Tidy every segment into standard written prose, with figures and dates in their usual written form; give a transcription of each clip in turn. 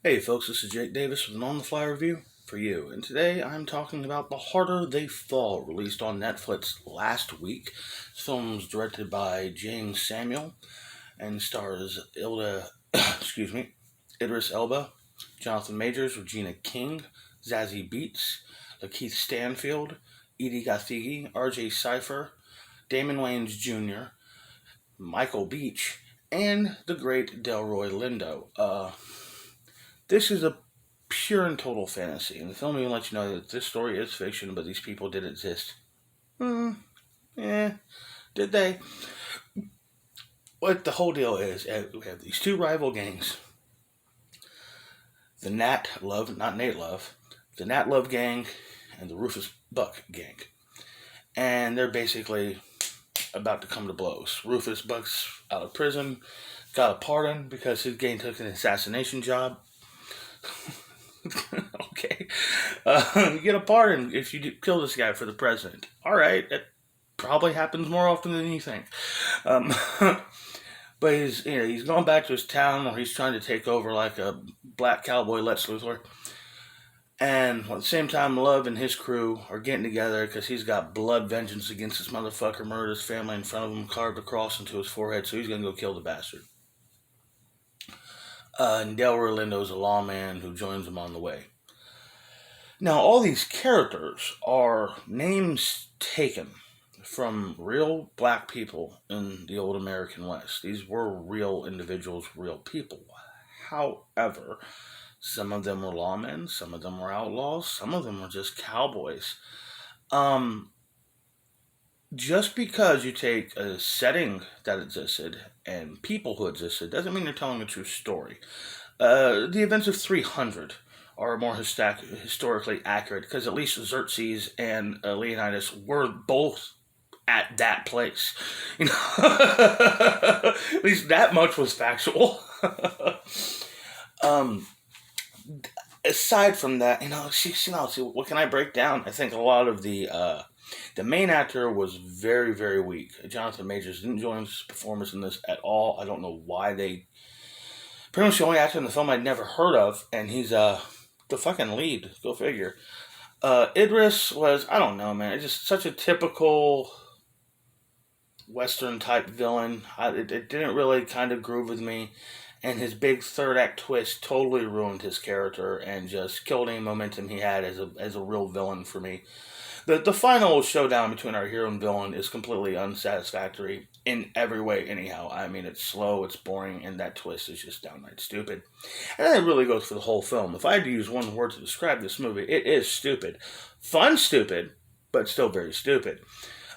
Hey folks, this is Jake Davis with an On the Fly review for you, and today I'm talking about The Harder They Fall, released on Netflix last week. This film was directed by James Samuel and stars Idris Elba, Jonathan Majors, Regina King, Zazie Beetz, Lakeith Stanfield, Edie Gathegi, R.J. Cypher, Damon Wayans Jr., Michael Beach, and the great Delroy Lindo. This is a pure and total fantasy, and the film even lets you know that this story is fiction, but these people did exist. Hmm, yeah, did they? What the whole deal is, we have these two rival gangs, the Nat Love, not Nate Love, the Nat Love gang and the Rufus Buck gang. And they're basically about to come to blows. Rufus Buck's out of prison, got a pardon because his gang took an assassination job. Okay. You get a pardon if you kill this guy for the president. All right, that probably happens more often than you think. Um, but he's going back to his town where he's trying to take over like a black cowboy Lex Luthor. And at the same time, Love and his crew are getting together because he's got blood vengeance against this motherfucker, murdered his family in front of him, carved a cross into his forehead, so he's going to go kill the bastard. And Delroy Lindo's a lawman who joins him on the way. Now, all these characters are names taken from real black people in the old American West. These were real individuals, real people. However, some of them were lawmen, some of them were outlaws, some of them were just cowboys. Um, just because you take a setting that existed and people who existed doesn't mean you're telling a true story. The events of 300 are more historically accurate because at least Xerxes and Leonidas were both at that place. You know, at least that much was factual. um, Aside from that, see, what can I break down? I think a lot of the main actor was very, very weak. Jonathan Majors didn't enjoy his performance in this at all. I don't know why they. Pretty much the only actor in the film I'd never heard of, and he's the fucking lead. Go figure. Idris was, I don't know, man. It's just such a typical Western type villain. It didn't really kind of groove with me. And his big third act twist totally ruined his character and just killed any momentum he had as a real villain for me. The final showdown between our hero and villain is completely unsatisfactory in every way, anyhow. I mean, it's slow, it's boring, and that twist is just downright stupid. And that really goes for the whole film. If I had to use one word to describe this movie, it is stupid. Fun stupid, but still very stupid.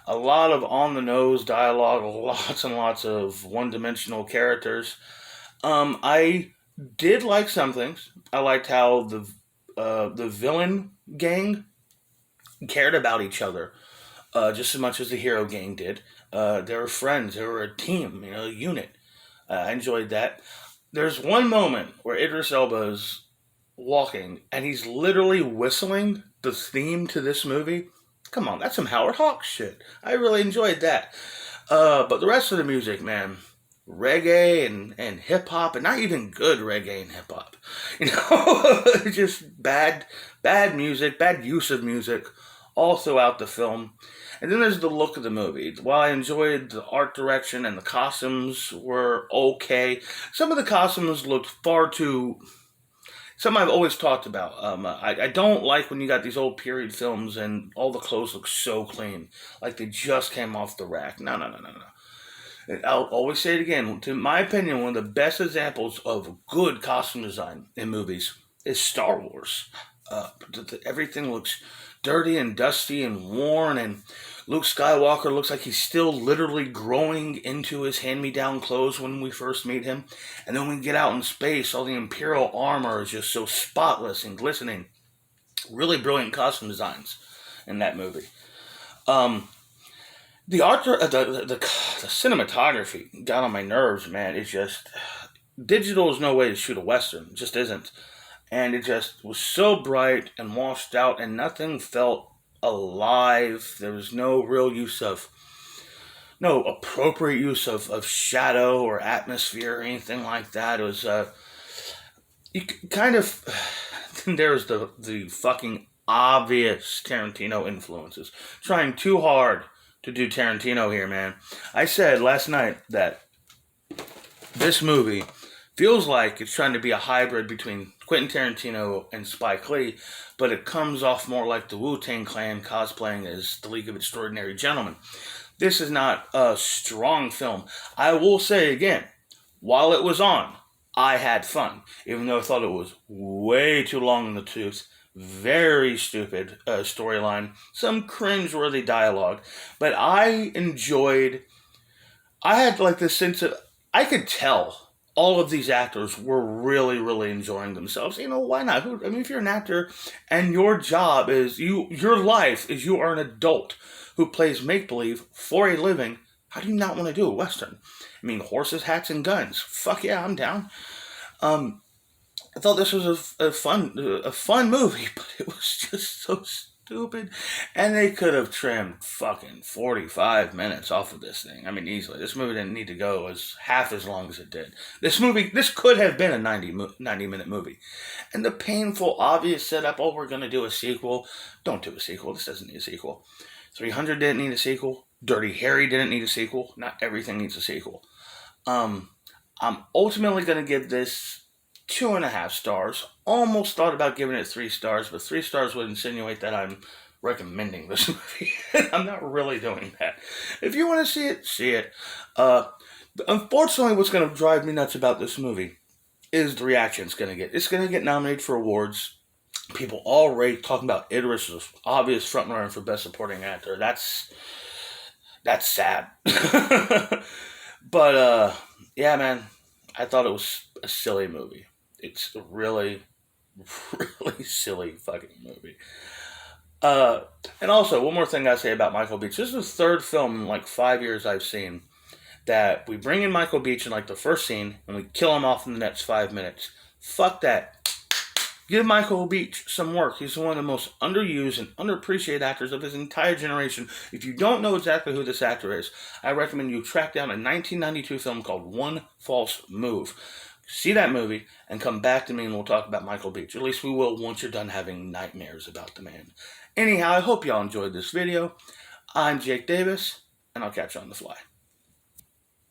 A lot of on the nose dialogue, lots and lots of one dimensional characters. I did like some things. I liked how the villain gang cared about each other just as much as the hero gang did. They were friends. They were a team, a unit. I enjoyed that. There's one moment where Idris Elba is walking and he's literally whistling the theme to this movie. Come on, that's some Howard Hawks shit. I really enjoyed that. But the rest of the music, man, reggae and hip hop, and not even good reggae and hip hop. Just bad music, bad use of music all throughout the film. And then there's the look of the movie. While I enjoyed the art direction and the costumes were okay, some of the costumes looked far too. Something I've always talked about. I don't like when you got these old period films and all the clothes look so clean, like they just came off the rack. No, no, no, no, no. I'll always say it again. To my opinion, one of the best examples of good costume design in movies is Star Wars. Everything looks dirty and dusty and worn, and Luke Skywalker looks like he's still literally growing into his hand-me-down clothes when we first meet him. And then when we get out in space, all the Imperial armor is just so spotless and glistening. Really brilliant costume designs in that movie. The art, the cinematography got on my nerves, man. It's just digital is no way to shoot a western. It just isn't, and it just was so bright and washed out, and nothing felt alive. There was no real use of, no appropriate use of shadow or atmosphere or anything like that. It was you kind of there's the fucking obvious Tarantino influences. Trying too hard to do Tarantino here, man. I said last night that this movie feels like it's trying to be a hybrid between Quentin Tarantino and Spike Lee, but it comes off more like the Wu-Tang Clan cosplaying as the League of Extraordinary Gentlemen. This is not a strong film. I will say again, while it was on, I had fun, even though I thought it was way too long in the tooth. Very stupid storyline, some cringe-worthy dialogue, but I enjoyed. I had like this sense of I could tell all of these actors were really, really enjoying themselves. You know, why not? I mean, if you're an actor and your job is your life is you are an adult who plays make believe for a living, how do you not want to do a western? I mean, horses, hats, and guns. Fuck yeah, I'm down. Um, I thought this was a fun movie, but it was just so stupid. And they could have trimmed fucking 45 minutes off of this thing. I mean, easily. This movie didn't need to go as half as long as it did. This could have been a 90-minute movie. And the painful, obvious setup, oh, we're going to do a sequel. Don't do a sequel. This doesn't need a sequel. 300 didn't need a sequel. Dirty Harry didn't need a sequel. Not everything needs a sequel. Um, I'm ultimately going to give this 2.5 stars. Almost thought about giving it 3 stars, but 3 stars would insinuate that I'm recommending this movie. I'm not really doing that. If you want to see it, see it. Unfortunately, what's going to drive me nuts about this movie is the reaction it's going to get. It's going to get nominated for awards. People already talking about Idris as obvious frontrunner for Best Supporting Actor. That's sad. But yeah, man, I thought it was a silly movie. It's a really, really silly fucking movie. Uh, and also, one more thing I say about Michael Beach. This is the third film in like 5 years I've seen that we bring in Michael Beach in like the first scene and we kill him off in the next 5 minutes. Fuck that. Give Michael Beach some work. He's one of the most underused and underappreciated actors of his entire generation. If you don't know exactly who this actor is, I recommend you track down a 1992 film called One False Move. See that movie and come back to me and we'll talk about Michael Beach. At least we will once you're done having nightmares about the man. Anyhow, I hope y'all enjoyed this video. I'm Jake Davis, and I'll catch you on the fly.